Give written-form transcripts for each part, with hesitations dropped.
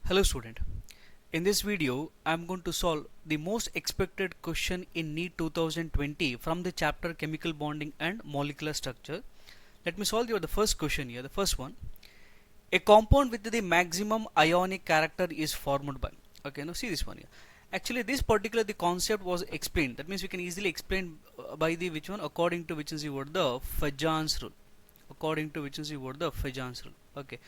Hello student, in this video I am going to solve the most expected question in NEET 2020 from the chapter chemical bonding and molecular structure. Let me solve the first question here, the first one. A compound with the maximum ionic character is formed by, okay, now see this one here. Actually this particular the concept was explained, that means we can easily explain by the which one, according to which is the word the Fajan's rule, according to which is the word the Fajan's rule. Okay,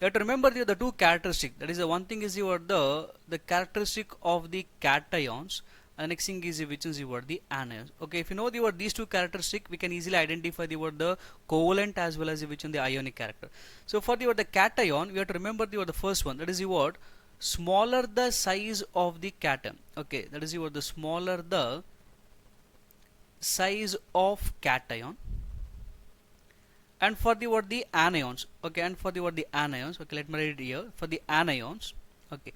you have to remember the two characteristic, that is the one thing is your the characteristic of the cations, and the next thing is which is your the anions. Okay, if you know the these two characteristic, we can easily identify the covalent as well as which in the ionic character. So for the cation, we have to remember the first one, that is the word smaller the size of the cation. Okay, that is the smaller the size of cation. And for the anions, okay, and for the anions, okay, let me write it here. For the anions, okay,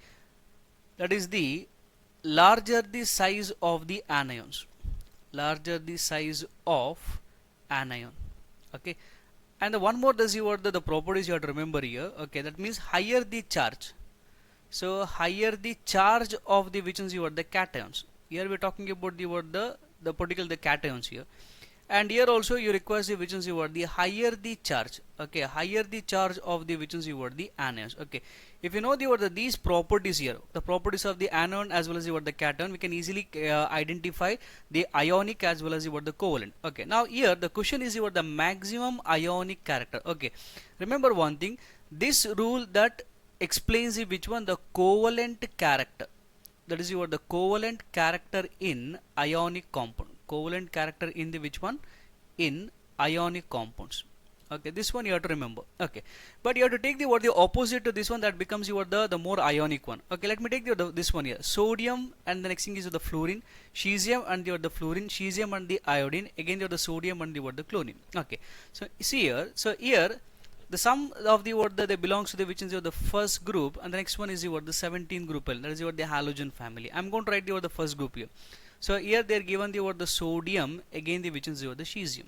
that is the larger the size of the anions, larger the size of anion, okay. And the one more does the properties you have to remember here, okay, that means higher the charge, so higher the charge of the which is the cations. Here we are talking about the particular the cations here. And here also you require the which is the higher the charge, okay, higher the charge of the which is the anions. Okay, if you know these properties here, the properties of the anion as well as the cation, we can easily identify the ionic as well as the covalent. Okay, now here the question is the maximum ionic character. Okay, remember one thing, this rule that explains the which one, the covalent character, that is the covalent character in ionic compound, covalent character in the which one, in ionic compounds. Okay, this one you have to remember. Okay, but you have to take the opposite to this one, that becomes the more ionic one. Okay, let me take this one here, sodium, and the next thing is the fluorine, cesium and the fluorine, cesium and the iodine, again the sodium and the chlorine. Okay, so see here, so here the sum of the word that they belongs to the which is the first group, and the next one is the 17th group, that is the halogen family. I'm going to write the first group here. So here they are given the sodium, again the which is the cesium,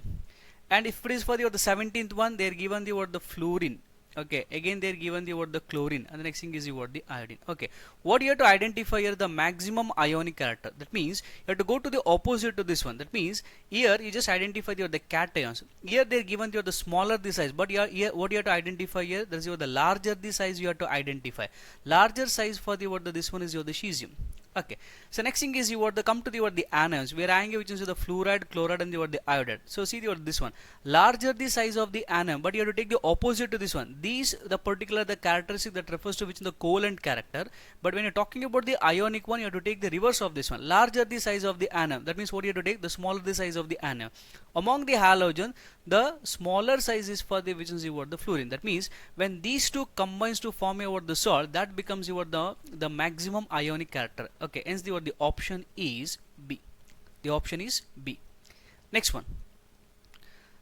and if it is for the 17th one, they are given the fluorine. Okay, again they are given the chlorine, and the next thing is the iodine. Okay, what you have to identify here, the maximum ionic character. That means you have to go to the opposite to this one. That means here you just identify the cations. Here they are given the smaller the size, but here what you have to identify here, that is the larger the size you have to identify. Larger size for the this one is the cesium. Okay, so next thing is come to the anions. We are having which is the fluoride, chloride, and the iodide. So see this one, larger the size of the anion, but you have to take the opposite to this one. These the particular the characteristic that refers to which is the covalent character. But when you're talking about the ionic one, you have to take the reverse of this one, larger the size of the anion. That means what you have to take, the smaller the size of the anion. Among the halogen, the smaller size is for the which is the fluorine. That means when these two combines to form the salt, that becomes the maximum ionic character. Okay, hence the option is B. The option is B. Next one.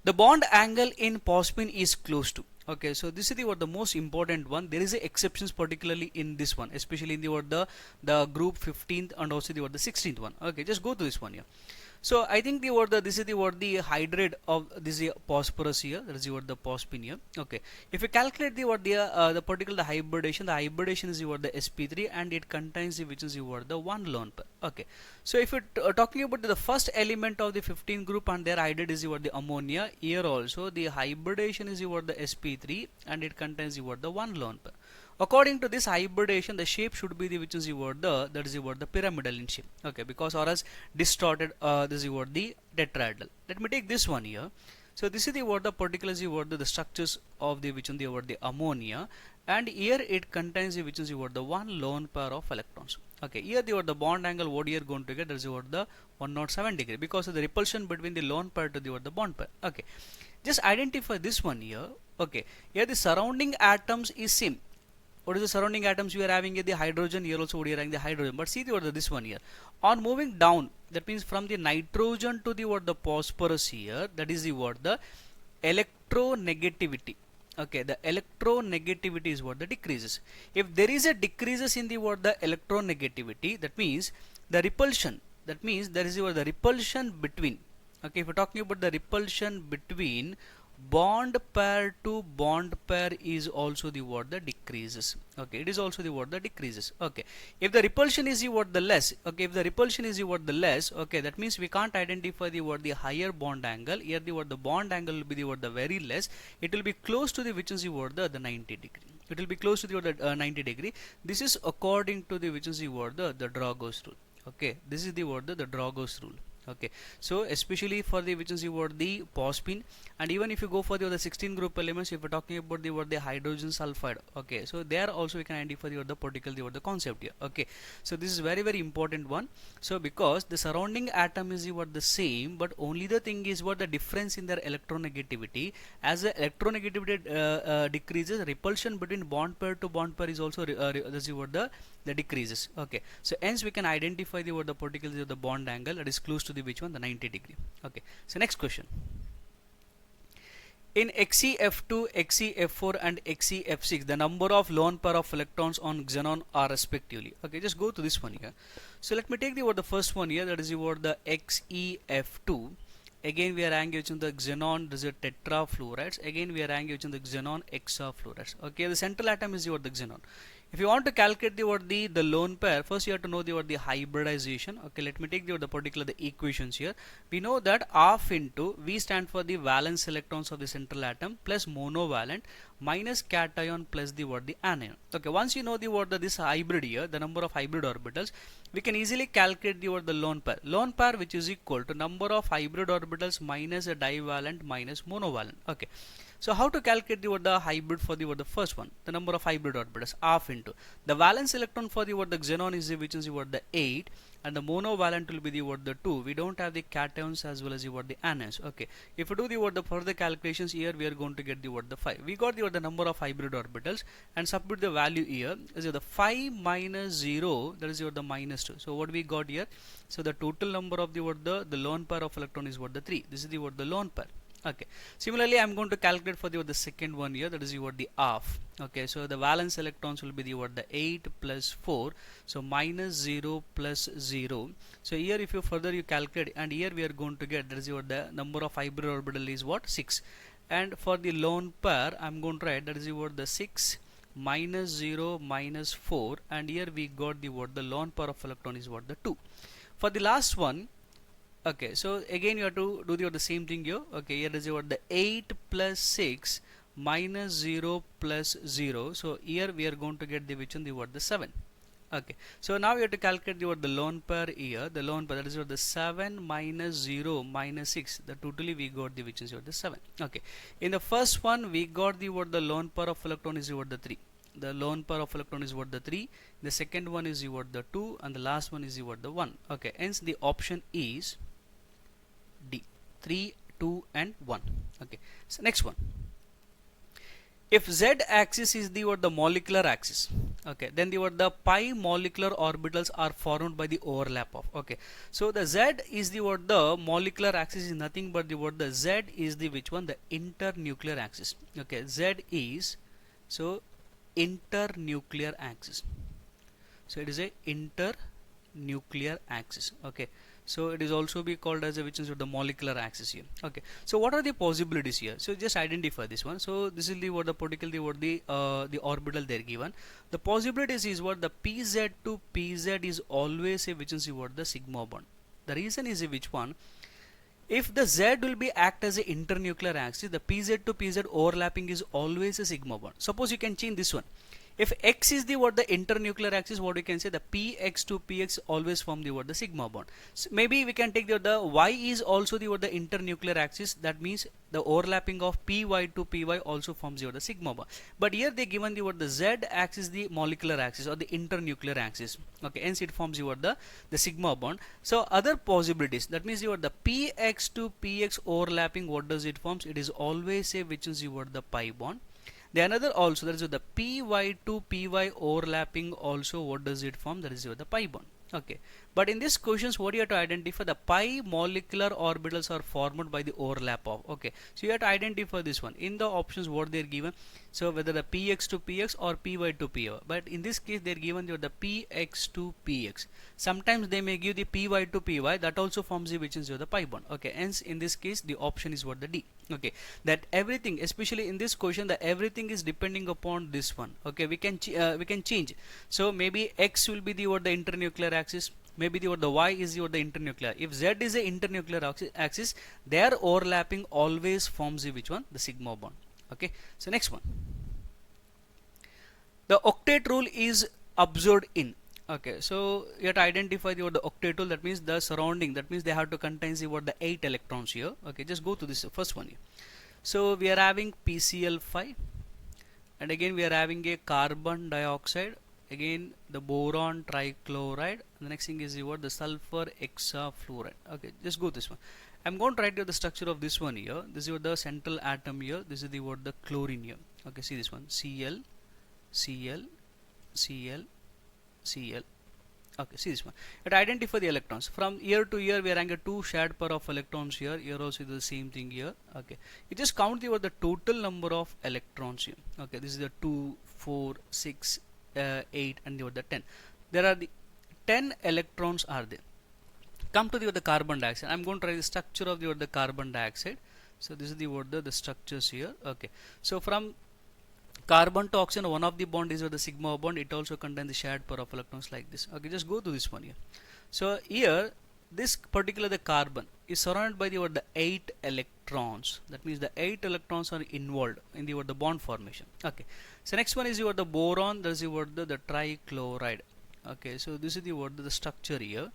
The bond angle in phosphine is close to. Okay, so this is the most important one. There is a exceptions particularly in this one, especially in the group 15th and also the 16th one. Okay, just go to this one here. So I think this is the hydrate of this is phosphorus here, that is the phosphine here. Okay, if you calculate the particular hybridation, the hybridation is the sp3, and it contains the which is the one lone pair. Okay, so if you're talking about the first element of the 15 group and their hydrate is the ammonia, here also the hybridation is the sp3 and it contains the one lone pair. According to this hybridation, the shape should be the which is the pyramidal in shape. Okay, because or else distorted this is the tetrahedral. Let me take this one here. So this is the particulars the structures of the which is the ammonia, and here it contains the which is the one lone pair of electrons. Okay, here the bond angle what you are going to get, that is the 107 degree, because of the repulsion between the lone pair to the bond pair. Okay, just identify this one here. Okay, here the surrounding atoms is same. What is the surrounding atoms? We are having the hydrogen. Here also we are having the hydrogen. But see this one here. On moving down, that means from the nitrogen to the phosphorus here, that is the electronegativity. Okay, the electronegativity is the decreases. If there is a decreases in the electronegativity, that means the repulsion. That means there is the repulsion between. Okay, if we're talking about the repulsion between bond pair to bond pair is also the what the decreases. Okay, it is also the what the decreases. Okay, if the repulsion is the what the less, okay, if the repulsion is the what the less, okay, that means we can't identify the what the higher bond angle. Here the what the bond angle will be the what the very less. It will be close to the which is the what the 90 degree. It will be close to the what the 90 degree. This is according to the which is the what the Dragos rule. Okay, this is the what the Dragos rule. Okay, so especially for the which is the what the phosphine, and even if you go for the other 16 group elements, if we're talking about the what the hydrogen sulfide, okay, so there also we can identify the what the particle, the what the concept here. Okay, so this is very important one. So because the surrounding atom is the what the same, but only the thing is what the difference in their electronegativity. As the electronegativity decreases, repulsion between bond pair to bond pair is also this is what the decreases. Okay, so hence we can identify the what the particles of the bond angle that is close to the which one, the 90 degree. Okay, so next question. In XeF2, XeF4 and XeF6, the number of lone pair of electrons on xenon are respectively. Okay, just go to this one here. So let me take the what the first one here, that is the what the XeF2. Again we are engaging the xenon, this is a tetrafluorides. Again we are engaging the xenon hexafluorides. Okay, the central atom is the what the xenon. If you want to calculate the what the lone pair, first you have to know the what the hybridization. Okay, let me take the particular the equations here. We know that half into V stand for the valence electrons of the central atom plus monovalent minus cation plus the what the anion. Okay, once you know the what the this hybrid here, the number of hybrid orbitals, we can easily calculate the what the lone pair. Lone pair which is equal to number of hybrid orbitals minus a divalent minus monovalent. Okay. So how to calculate the what the hybrid for the what the first one, the number of hybrid orbitals, half into the valence electron for the what the xenon is the which is the what the 8, and the monovalent will be the what the 2. We don't have the cations as well as the what the anions. Okay, if you do the what the further calculations here, we are going to get the what the 5. We got the what the number of hybrid orbitals and substitute the value here is the 5 minus 0, that is what the minus 2. So what we got here, so the total number of the what the lone pair of electron is what the 3. This is the what the lone pair. Okay, similarly I'm going to calculate for the second one here, that is what the half. Okay, so the valence electrons will be the what the 8 plus 4, so minus 0 plus 0. So here if you further you calculate, and here we are going to get, that is what the number of hybrid orbital is what 6, and for the lone pair I'm going to write, that is what the 6 minus 0 minus 4, and here we got the what the lone pair of electron is what the 2. For the last one, okay, so again you have to do the same thing here. Okay, here is what the 8 plus 6 minus 0 plus 0. So here we are going to get the which one, the what the 7. Okay, so now we have to calculate the what the lone pair here. The lone pair, that is what the 7 minus 0 minus 6. The totally we got the which is what the 7. Okay, in the first one we got the what the lone pair of electron is what the 3. The lone pair of electron is what the 3. The second one is what the 2, and the last one is what the 1. Okay, hence the option is D, 3, 2 and 1. Okay, so next one. If Z axis is the what the molecular axis, okay, then the what the pi molecular orbitals are formed by the overlap of. Okay, so the Z is the what the molecular axis is nothing but the what the Z is the which one, the internuclear axis. Okay, Z is so internuclear axis. So it is a internuclear axis. Okay, so it is also be called as a which is the molecular axis here. Okay, so what are the possibilities here? So just identify this one. So this is the what the particle, the what the orbital they're given. The possibilities is what the pz to pz is always a which is what the sigma bond. The reason is a which one, if the Z will be act as a internuclear axis, the pz to pz overlapping is always a sigma bond. Suppose you can change this one. If X is the what the internuclear axis, what we can say, the Px to Px always form the what the sigma bond. So maybe we can take the Y is also the what the internuclear axis. That means the overlapping of Py to Py also forms the what the sigma bond. But here they given the what the Z axis, the molecular axis or the internuclear axis. Okay, hence it forms the what the sigma bond. So other possibilities, that means the what the Px to Px overlapping, what does it forms? It is always a which is the what the pi bond. The another also, that is the py to py overlapping also, what does it form? That is the pi bond. Okay, but in this questions what you have to identify, the pi molecular orbitals are formed by the overlap of. Okay, so you have to identify this one in the options what they are given. So whether the px to px or py to py, but in this case they are given the px to px. Sometimes they may give the py to py, that also forms the which is the pi bond. Okay, hence in this case the option is what the D. Okay, that everything, especially in this question, that everything is depending upon this one. Okay, we can change. So maybe x will be the what the internuclear axis, maybe the what the y is the what the internuclear. If z is the internuclear axis, their overlapping always forms the which one, the sigma bond. Okay, so next one, the octet rule is observed in. Okay, so you have to identify the octet rule, that means the surrounding, that means they have to contain the what the 8 electrons here. Okay, just go to this first one here. So we are having PCl5, and again we are having a carbon dioxide, again the boron trichloride, and the next thing is what, the sulfur hexafluoride. Okay, just go this one. I'm going to write you the structure of this one here. This is what the central atom here, this is the what, the chlorine here. Okay, see this one, Cl, Cl, Cl, Cl. Okay, see this one. It identify the electrons. From here to here we are having a 2 shared pair of electrons here. Here also the same thing here. Okay, you just count the total number of electrons here. Okay, this is the 2, 4, 6, 8 and the 10. There are the 10 electrons are there. Come to the carbon dioxide. I'm going to write the structure of the carbon dioxide. So this is the structures here. Okay, so from carbon to oxygen, one of the bond is the sigma bond. It also contains the shared pair of electrons like this. Okay, just go to this one here. So here, this particular the carbon is surrounded by the 8 electrons. That means the 8 electrons are involved in the bond formation. Okay, so next one is the boron. That is the trichloride. Okay, so this is the structure here.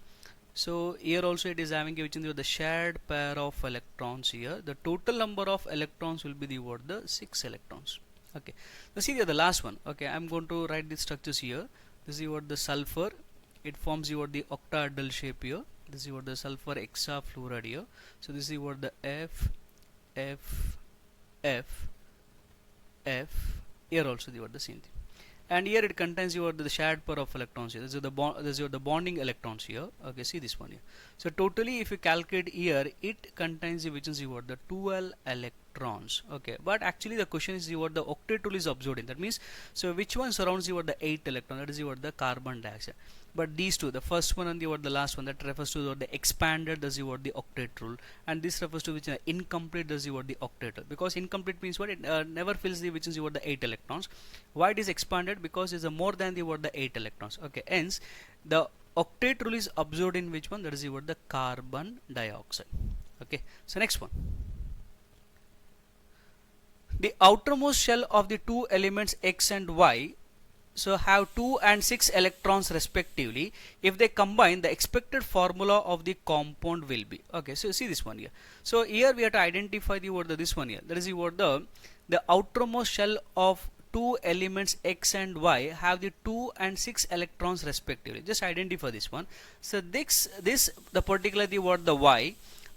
So here also it is having which is the shared pair of electrons here. The total number of electrons will be the 6 electrons. Okay, now see the last one. Okay, I'm going to write the structures here. This is the sulfur. It forms the octahedral shape here. This is the sulfur hexafluoride here. So this is the F, F, F, F. Here also the same thing. And here it contains the shared pair of electrons here. This is the bonding electrons here. Okay, see this one here. So totally, if you calculate here, it contains which is the 12 electrons. Okay, but actually the question is the octet rule is observed in. That means, so which one surrounds the 8 electron? That is the carbon dioxide. But these two, the first one and the last one, that refers to the expanded, that's the octet rule, and this refers to which incomplete, that's the octet rule. Because incomplete means what, it never fills the which is the 8 electrons. Why it is expanded? Because it's more than the 8 electrons. Okay, hence the octet rule is observed in which one? That is the carbon dioxide. Okay, so next one. The outermost shell of the two elements X and Y, so have 2 and 6 electrons respectively. If they combine, the expected formula of the compound will be. Okay, so see this one here. So here we have to identify this one here. That is the outermost shell of two elements X and Y have the 2 and 6 electrons respectively. Just identify this one. So this the particular the Y,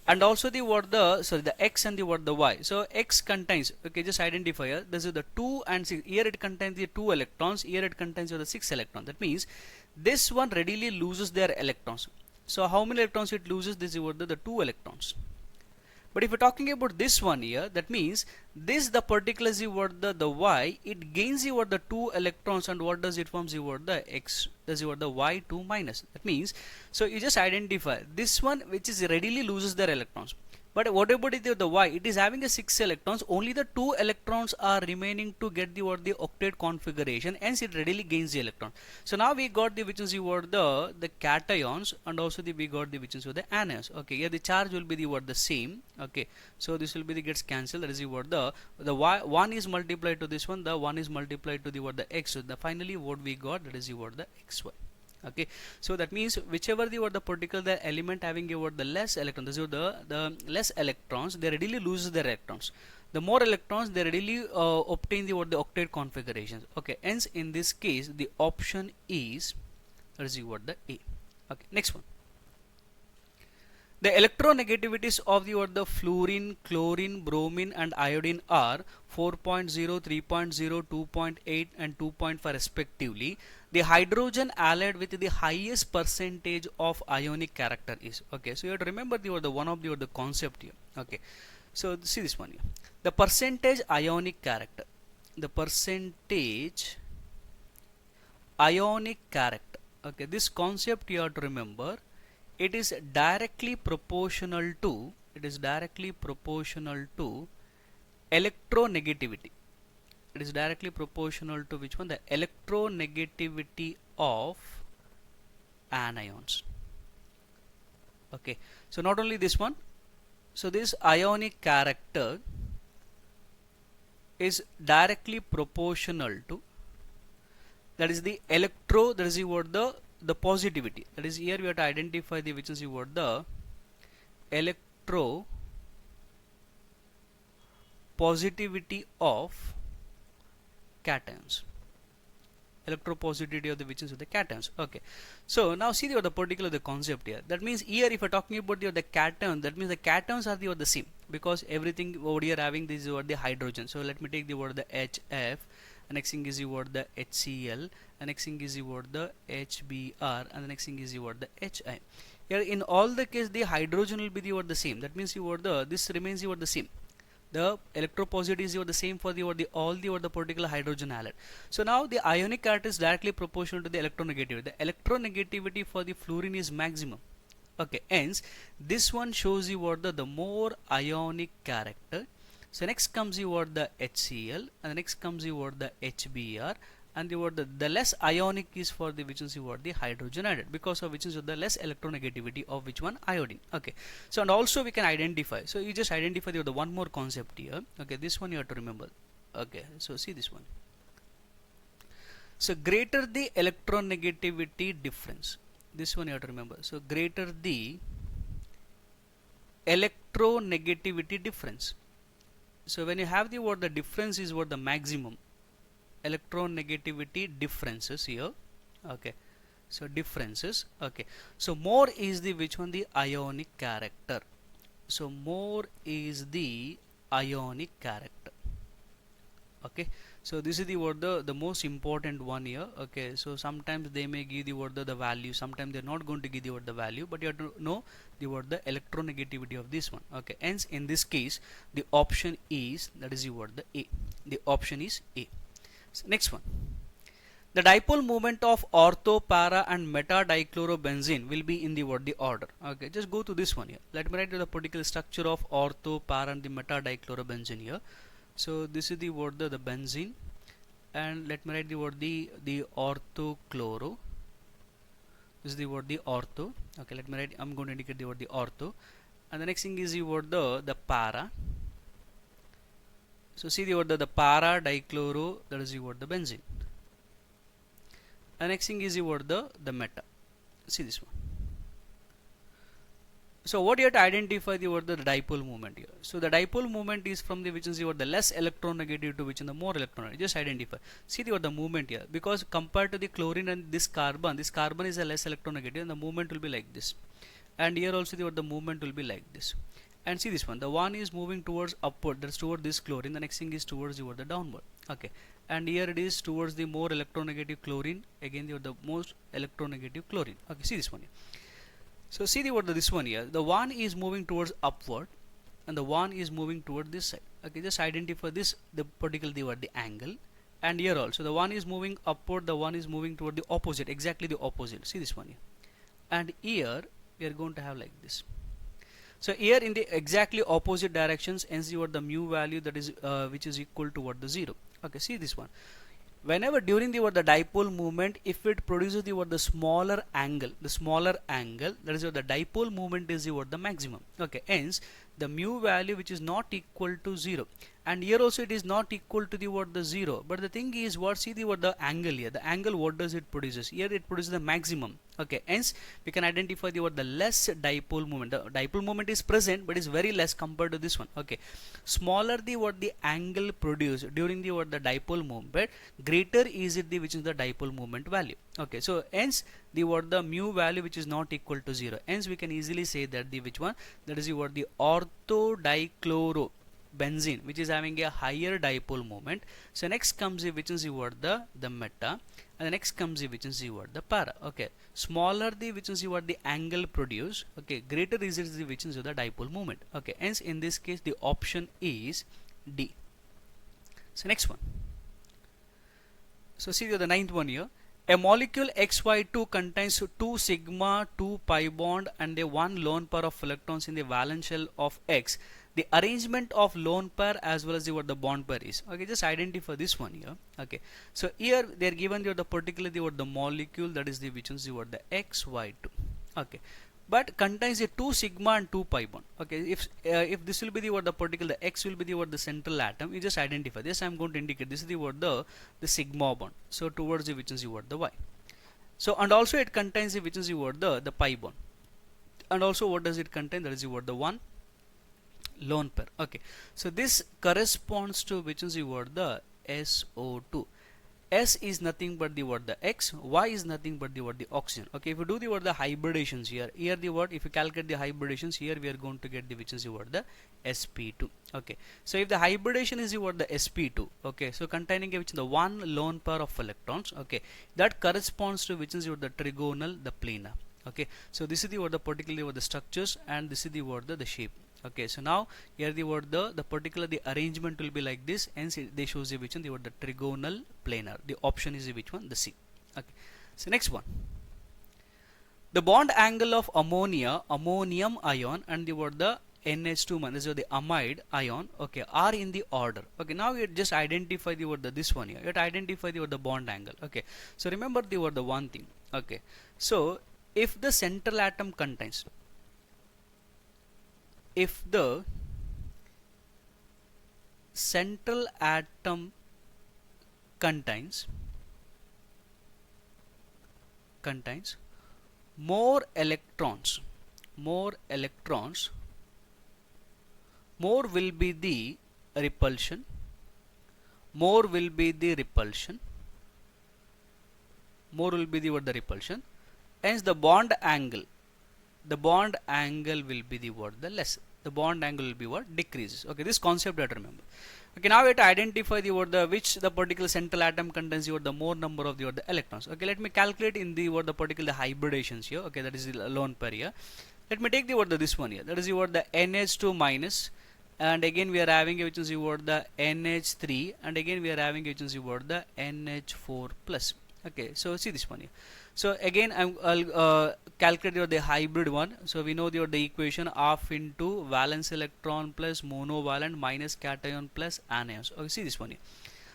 and also the X and the Y. So X contains, okay, just identify here, this is the 2 and 6. Here it contains the 2 electrons, here it contains the 6 electrons. That means this one readily loses their electrons. So how many electrons it loses? This is the 2 electrons. But if we're talking about this one here, that means this the particular the Y, it gains the 2 electrons, and what does it forms the X, does the Y2 minus. That means, so you just identify this one which is readily loses their electrons. But what about the Y? It is having a 6 electrons, only the 2 electrons are remaining to get the octet configuration, hence it readily gains the electron. So now we got the which is the cations, and also we got the which is the anions. Okay, here the charge will be the same. Okay, so this will be the gets cancelled. That is the Y, 1 is multiplied to this one, the 1 is multiplied to the X. So the finally what we got, that is the XY. Okay, so that means whichever the particular element having the less electrons, this is the less electrons, they readily lose their electrons. The more electrons, they readily obtain the octet configurations. Okay, hence in this case the option is, that is the A. Okay, next one. The electronegativities of the fluorine, chlorine, bromine and iodine are 4.0, 3.0, 2.8 and 2.5 respectively. The hydrogen allied with the highest percentage of ionic character is. Okay, so you have to remember the one of the concept here. Okay, so see this one here. The percentage ionic character. The percentage ionic character. Okay, this concept you have to remember. It is directly proportional to, electronegativity. It is directly proportional to which one? The electronegativity of anions. Okay, so not only this one, so this ionic character is directly proportional to, that is the electro, that is the word the positivity, that is here we have to identify the which is the word the electro positivity of cations, electropositivity of the which is of the cations. Okay, so now see the particular the concept here. That means here if you're talking about the cation, that means the cations are the same, because everything over here having this word the hydrogen. So let me take the word the HF, and next thing is the word the HCl, and next thing is the word the HBr, and the next thing is the word the HI. Here in all the case the hydrogen will be the word the same. That means the word the this remains the word the same. The electropositivity is the same for the all the particular hydrogen halide. So now the ionic character is directly proportional to the electronegativity. The electronegativity for the fluorine is maximum. Okay, hence this one shows you what the more ionic character. So next comes the word the HCl, and the next comes the word the HBr, and the word the less ionic is for the which is the word the hydrogen added, because of which is the less electronegativity of which one? Iodine. Okay, so and also we can identify, so you just identify the one more concept here. Okay, this one you have to remember. Okay, so see this one. So greater the electronegativity difference, this one you have to remember. So greater the electronegativity difference. So when you have the word the difference is what the maximum electronegativity differences here. Okay, so differences. Okay, so more is the which one? The ionic character. So more is the ionic character. Okay, so this is the word the most important one here. Okay, so sometimes they may give the word the value, sometimes they're not going to give the word the value, but you have to know the word the electronegativity of this one. Okay, hence in this case the option is, that is the word the A. The option is A. So next one, the dipole moment of ortho, para and meta dichlorobenzene will be in the word the order. Okay, just go to this one here. Let me write the particular structure of ortho, para and the meta dichlorobenzene here. So this is the word the benzene, and let me write the word the orthochloro. This is the word the ortho. Okay, let me write, I'm going to indicate the word the ortho, and the next thing is the word the para. So see the word the para dichloro, that is the word the benzene. And next thing is the word the meta. See this one. So what you have to identify the word the dipole moment here. So the dipole moment is from the which is the less electronegative to which is the more electronegative. Just identify. See the word the movement here, because compared to the chlorine and this carbon is a less electronegative, and the movement will be like this. And here also the word the movement will be like this. And see this one, the one is moving towards upward, that's toward this chlorine, the next thing is towards the word the downward. Okay, and here it is towards the more electronegative chlorine, again the most electronegative chlorine. Okay, see this one here. So see the word this one here, the one is moving towards upward and the one is moving toward this side. Okay, just identify this, the particular the word the angle, and here also the one is moving upward, the one is moving toward the opposite, exactly the opposite. See this one here, and here we are going to have like this. So here in the exactly opposite directions, hence you got the mu value, that is which is equal to what? The 0. Okay, see this one. Whenever during the dipole movement, if it produces the smaller angle, that is the dipole moment is the maximum. Okay, hence the mu value which is not equal to 0, and here also it is not equal to the 0. But the thing is, what, see the angle here, the angle what does it produces? Here it produces the maximum. Okay, hence we can identify the less dipole moment. The dipole moment is present but is very less compared to this one. Okay, smaller the angle produced during the dipole moment, greater is it which is the dipole moment value. Okay, so hence the mu value which is not equal to 0. Hence we can easily say that the which one, that is the orthodichloro benzene, which is having a higher dipole moment. So next comes the which is the meta, and the next comes the which is the para. Okay, smaller the which is the angle produced, okay, greater is the which is the dipole moment. Okay, hence in this case the option is D. So next one. So see the ninth one here. A molecule XY2 contains 2 sigma 2 pi bond and a 1 lone pair of electrons in the valence shell of X. the arrangement of lone pair as well as what the bond pair is. Okay, just identify this one here. Okay, so here they are given you the particularly what the molecule, that is the which is what the XY2. Okay, but contains a 2 sigma and 2 pi bond. Okay, if this will be the what the particular, the X will be the what the central atom, you just identify this. I am going to indicate this is the what the sigma bond, so towards the which is the what the Y. So and also it contains the which is the what the pi bond, and also what does it contain, that is the what the 1 lone pair. Okay, so this corresponds to which is the word the SO2. S is nothing but the word the X, Y is nothing but the word the oxygen. Okay, if you do the word the hybridations here the word, if you calculate the hybridations here, we are going to get the which is the word the sp2. Okay, so if the hybridation is the word the sp2, okay, so containing which is the 1 lone pair of electrons, okay, that corresponds to which is the trigonal, the planar. Okay, so this is the word the particularly what the structures, and this is the word the shape. Okay, so now here the word the particular the arrangement will be like this, hence they shows the which one, the word the trigonal planar. The option is the which one, the C. Okay, so next one, the bond angle of ammonia, ammonium ion, and the word the NH2 minus, or the amide ion, okay, are in the order. Okay, now you just identify the word the this one here. You have to identify the word the bond angle. Okay, so remember the word the one thing. Okay, so if the central atom contains, if the central atom contains more electrons, more will be the repulsion, more will be the what the repulsion, hence the bond angle will be the what the less, the bond angle will be what decreases. Okay, this concept you have to remember. Okay, now we have to identify the what the which the particular central atom contains the what the more number of the what the electrons. Okay, let me calculate in the what the particular hybridations here. Okay, that is the lone pair here. Let me take the what the this one here, that is the what the NH2 minus, and again we are having which is the what the NH3, and again we are having which is the what the NH4 plus. Okay, so see this one here. So again I'll calculate the hybrid one. So we know the equation half into valence electron plus monovalent minus cation plus anions. Okay, see this one here.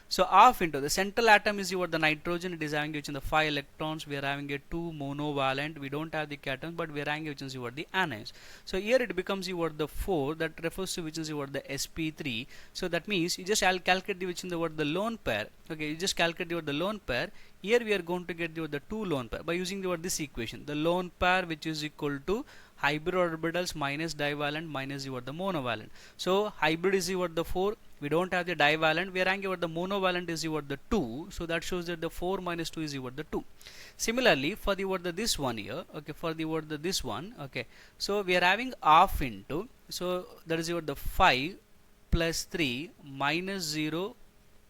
So half into the central atom is what the nitrogen, it is having which in the 5 electrons, we are having a 2 monovalent, we don't have the cations, but we are having which is what the anions. So here it becomes what the 4, that refers to which is what the sp3. So that means you just calculate the which in the what the lone pair. Okay, you just calculate what the lone pair. Here we are going to get the 2 lone pair by using the what this equation, the lone pair which is equal to hybrid orbitals minus divalent minus the what the monovalent. So hybrid is what the 4, we don't have the divalent, we are having what the monovalent is what the 2, so that shows that the 4 minus 2 is what the 2. Similarly for the what the this one here, okay, for the what the this one, okay, so we are having half into, so that is what the 5 plus 3 minus 0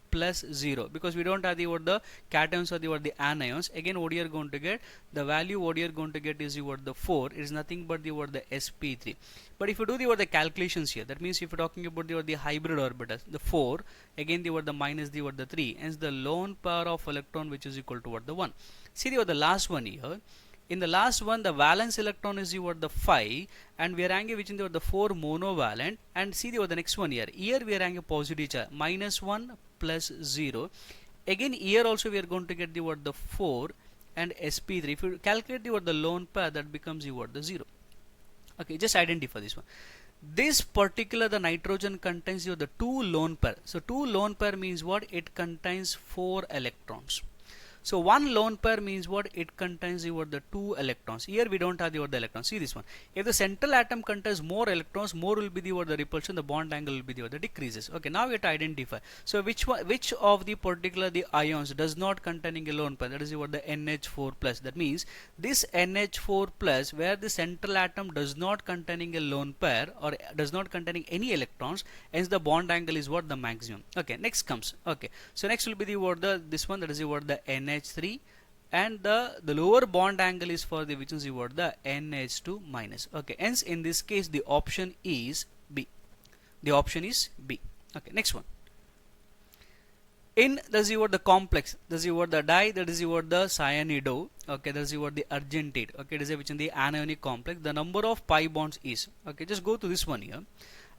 plus 0, because we don't have the what the cations or the what the anions. Again what you are going to get, the value what you are going to get is the what the 4, it is nothing but the what the sp3. But if you do the what the calculations here, that means if you are talking about the what the hybrid orbitals, the 4, again the what the minus the what the 3, hence the lone pair of electron which is equal to what the 1. See the what the last one here. In the last one, the valence electron is what the 5, and we are having which in the 4 monovalent, and see the next one here. Here we are having a positive charge, minus 1 plus 0. Again here also we are going to get the what the 4 and sp3. If you calculate the what the lone pair, that becomes the what the 0. Okay, just identify this one. This particular the nitrogen contains the 2 lone pair. So 2 lone pair means what? It contains 4 electrons. So one lone pair means what? It contains the 2 electrons. Here we don't have the electrons. See this one. If the central atom contains more electrons, more will be the repulsion. The bond angle will be the decreases. Okay, now we have to identify. So which of the particular the ions does not containing a lone pair? That is the NH4 plus. That means this NH4 plus, where the central atom does not containing a lone pair or does not containing any electrons, hence the bond angle is what the maximum. Okay, next comes. Okay, so next will be the this one, that is the NH3, and the lower bond angle is for the which is the NH2 minus. Okay, hence in this case the option is B. The option is B. Okay, next one. In this is the complex, this is the di, that is the cyanido. Okay, that is the argentate. Okay, it is which in the anionic complex. The number of pi bonds is, okay, just go to this one here.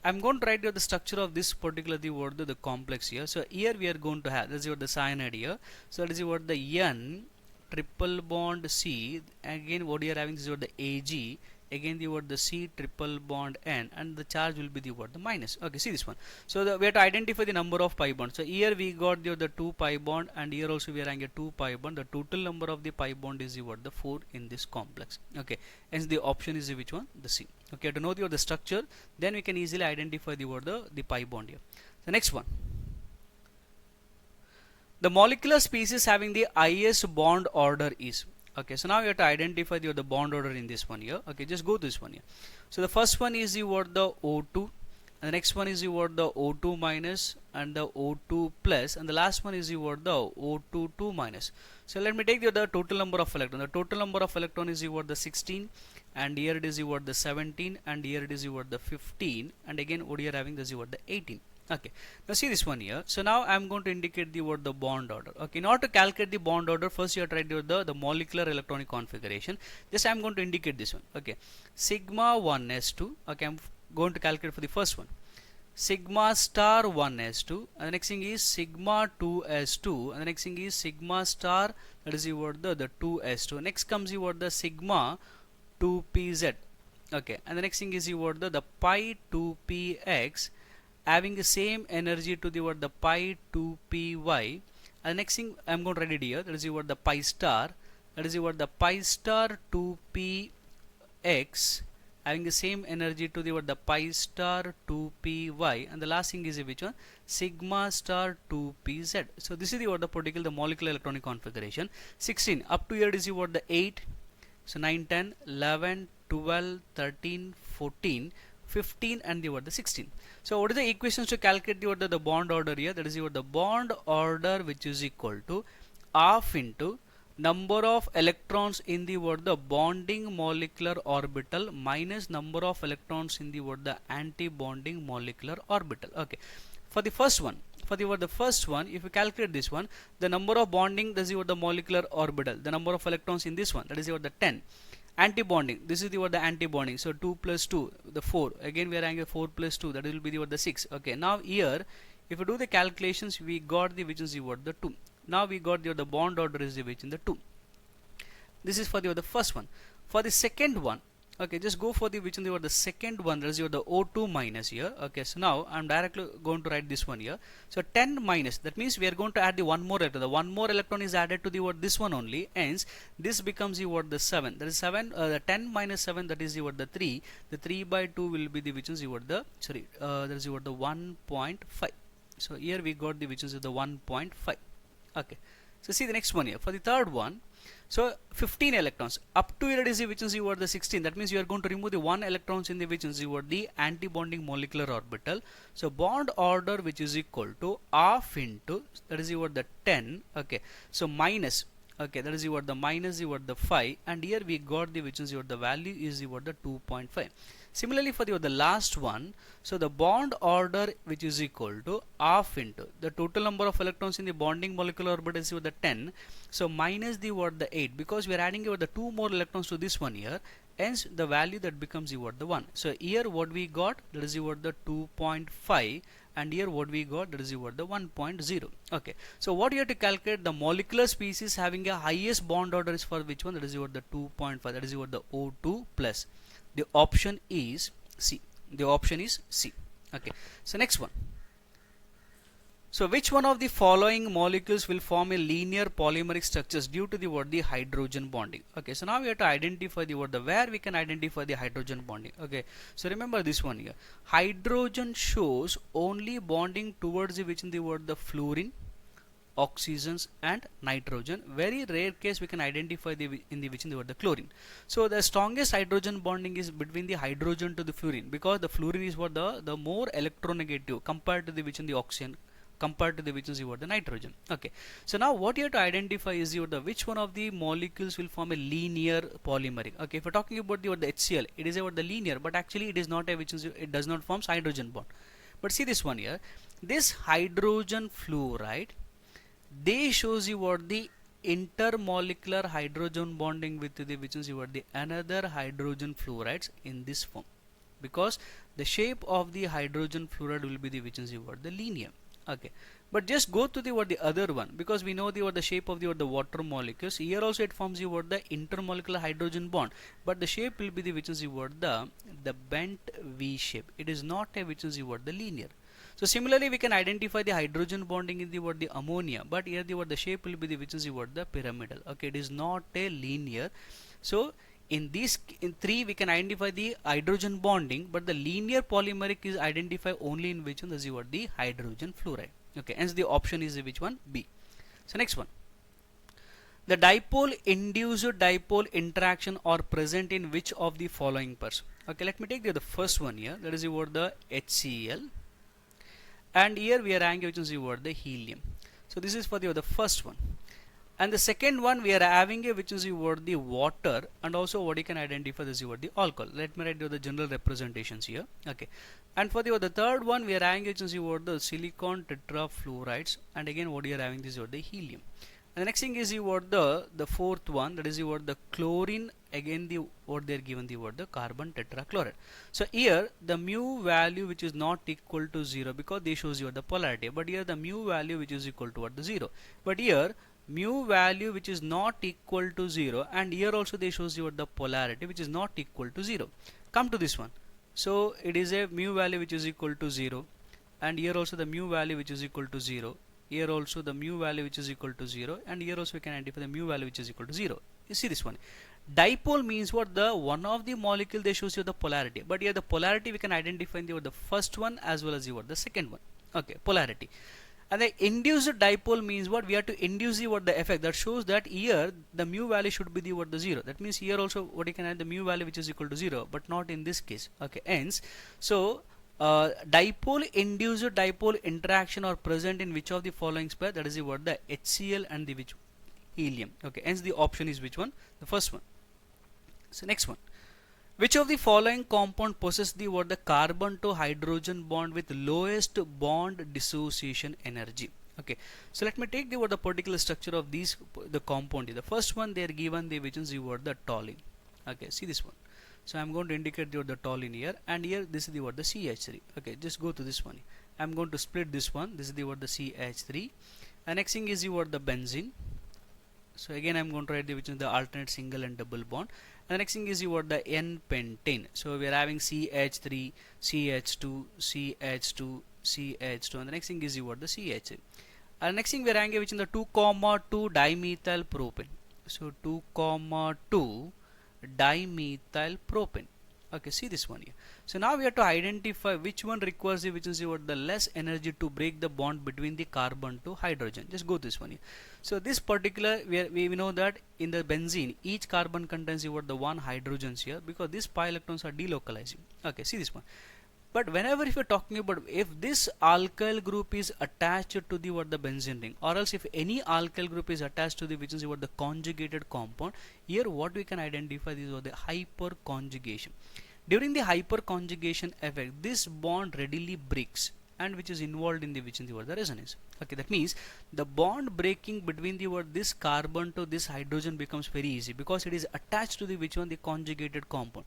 I'm going to write you the structure of this particular the complex here. So here we are going to have, this is your the cyanide here. So that is your the N triple bond C. Again what you are having is your the Ag. Again the word the C triple bond N, and the charge will be the word the minus. Okay, see this one. So we have to identify the number of pi bonds. So here we got the 2 pi bond, and here also we are having a 2 pi bond. The total number of the pi bond is the word the 4 in this complex. Okay, hence the option is which one? The C. Okay, to know the structure, then we can easily identify the word the pi bond here. The next one, the molecular species having the highest bond order is. Okay, so now we have to identify the bond order in this one here. Okay, just go to this one here. So the first one is the word the O2, and the next one is the word the O2 minus and the O2 plus, and the last one is the word the O2 2 minus. So let me take the total number of electron. The total number of electron is the word the 16, and here it is the word the 17, and here it is the word the 15, and again what you are having this word the 18. Okay, now see this one here. So now I am going to indicate the word the bond order. Okay, in order to calculate the bond order, first you have to write the molecular electronic configuration. Just I am going to indicate this one. Okay, sigma 1s2. Okay, I am going to calculate for the first one. Sigma star 1s2, and the next thing is sigma 2s2, and the next thing is sigma star, that is the word the 2s2. Next comes the word the sigma 2pz. Okay, and the next thing is the word the pi 2px, having the same energy to the word the pi 2py, and the next thing I am going to write it here, that is the word the pi star, that is the word the pi star 2px, having the same energy to the word the pi star 2py, and the last thing is which one? Sigma star 2pz. So this is the word the particular the molecular electronic configuration. 16 up to here is the word the 8, so 9 10 11 12 13 14 15 and the word the 16. So what is the equations to calculate the bond order here? That is the bond order, which is equal to half into number of electrons in the word the bonding molecular orbital minus number of electrons in the word the anti-bonding molecular orbital. Okay, for the first one, if you calculate this one, the number of bonding, that is the molecular orbital, the number of electrons in this one, that is the 10. Anti-bonding, this is the word the anti-bonding, so 2 plus 2, the 4, again we are having 4 plus 2, that will be the word the 6. Okay, now here if you do the calculations, we got the which is the word the 2. Now we got the bond order is the which in the 2. This is for the first one. For the second one, okay, just go for the which in the second one, that is the O2 minus here. Okay, so now I'm directly going to write this one here. So 10 minus, that means we are going to add the one more electron. The one more electron is added to the word this one only, hence this becomes the word the 7. That is 7, the 10 minus 7, that is the word the 3. The 3 by 2 will be the which is the word the, sorry, that is the word the 1.5. So here we got the which is the 1.5. Okay, so see the next one here. For the third one, so 15 electrons up to here it is which is the 16. That means you are going to remove the 1 electrons in the which is the anti-bonding molecular orbital. So bond order, which is equal to half into, that is the 10. Okay, so minus, okay, that is the minus the 5, and here we got the which is the value is the 2.5. Similarly for the last one, so the bond order, which is equal to half into the total number of electrons in the bonding molecular orbital is the 10, so minus the 8, because we are adding the 2 more electrons to this one here, hence the value that becomes the 1. So here what we got, that is the 2.5, and here what we got, that is the 1.0. Okay, so what you have to calculate, the molecular species having a highest bond order is for which one? That is the 2.5, that is the O2 plus. The option is C. The option is C. Okay, so next one. So which one of the following molecules will form a linear polymeric structures due to the hydrogen bonding? Okay, so now we have to identify the where we can identify the hydrogen bonding. Okay, so remember this one here. Hydrogen shows only bonding towards the which in the fluorine, oxygens and nitrogen. Very rare case we can identify the in the chlorine. So the strongest hydrogen bonding is between the hydrogen to the fluorine, because the fluorine is what the more electronegative compared to the which in the oxygen, compared to the which is the nitrogen. Okay, so now what you have to identify is the which one of the molecules will form a linear polymeric. Okay, if we're talking about the HCl, it is about the linear, but actually it is not a which is, it does not form hydrogen bond. But see this one here, this hydrogen fluoride, they shows you what the intermolecular hydrogen bonding with the which is the another hydrogen fluorides in this form. because the shape of the hydrogen fluoride will be the which is the what the linear. Okay, but just go to the what the other one, because we know the what the shape of the what the water molecules. Here also it forms the what the intermolecular hydrogen bond, but the shape will be the which is the what the bent V shape. It is not a which is the what the linear. So similarly we can identify the hydrogen bonding in the what the ammonia, but here the what the shape will be the which is the what the pyramidal. Okay, it is not a linear. So in three we can identify the hydrogen bonding, but the linear polymeric is identified only in which one? This is what the hydrogen fluoride. Okay, hence the option is which one? B. So next one, the dipole induced dipole interaction are present in which of the following pairs? Okay, let me take the first one here, that is what the HCl, and here we are having which is what the helium. So this is for the first one, and the second one we are having a which is what the water, and also what you can identify this is what the alcohol. Let me write the general representations here. Okay, and for the third one we are having which is what the silicon tetrafluorides, and again what you are having this is what the helium. And the next thing is what the fourth one, that is what the chlorine, again the what they are given the what the carbon tetrachloride. So here the mu value which is not equal to 0, because they shows you the polarity, but here the mu value which is equal to what the 0, but here mu value which is not equal to 0, and here also they shows you what the polarity which is not equal to 0. Come to this one, so it is a mu value which is equal to 0, and here also the mu value which is equal to 0, here also the mu value which is equal to 0, and here also we can identify the mu value which is equal to 0. You see this one, dipole means what the one of the molecule they shows you the polarity, but here the polarity we can identify in the first one as well as the second one. Okay, polarity. And the induced dipole means what? We have to induce the what the effect that shows that here the mu value should be the what the 0. That means here also what you can add the mu value which is equal to 0, but not in this case. Okay, hence so dipole induced dipole interaction are present in which of the following pair? That is the what the HCl and the which helium. Okay, hence the option is which one? The first one. So next one, which of the following compound possess the what the carbon to hydrogen bond with lowest bond dissociation energy? Okay, so let me take the what the particular structure of these the compound. The first one they are given the which is the what the toluene. Okay, see this one. So I'm going to indicate the toluene here, and here this is the what the CH3. Okay, just go to this one. I'm going to split this one. This is the what the CH3, and next thing is the what the benzene. So again I'm going to write the which is the alternate single and double bond, and the next thing is what the N-pentane. So we are having CH3, CH2, CH2, CH2, and the next thing is what the CH. And next thing we are having which is the 2,2 dimethyl propane. So 2,2 dimethyl propane. Okay, see this one here. So now we have to identify which one requires the which is what the less energy to break the bond between the carbon to hydrogen. Just go this one here. So this particular we know that in the benzene each carbon contains what the one hydrogens here, because these pi electrons are delocalizing. Okay, see this one. But whenever if you're talking about if this alkyl group is attached to the what the benzene ring, or else if any alkyl group is attached to the which is what the conjugated compound, here what we can identify is what the hyperconjugation. During the hyperconjugation effect, this bond readily breaks, and which is involved in the which in the what the resonance. Okay, that means the bond breaking between the what this carbon to this hydrogen becomes very easy, because it is attached to the which one the conjugated compound.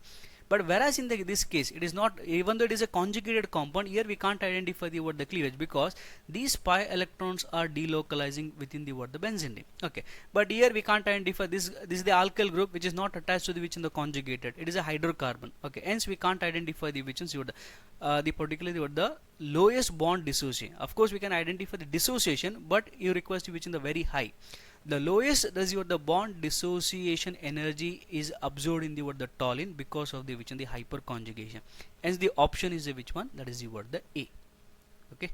But whereas in this case it is not, even though it is a conjugated compound, here we can't identify the what the cleavage, because these pi electrons are delocalizing within the what the benzene ring. Okay, but here we can't identify this is the alkyl group which is not attached to the which in the conjugated, it is a hydrocarbon. Okay, hence we can't identify the which is the particularly what the lowest bond dissociation. Of course we can identify the dissociation, but you request which in the very high. The lowest that is what the bond dissociation energy is absorbed in the what the toluene, because of the which in the hyperconjugation. Hence the option is the which one? That is the what the A. Okay.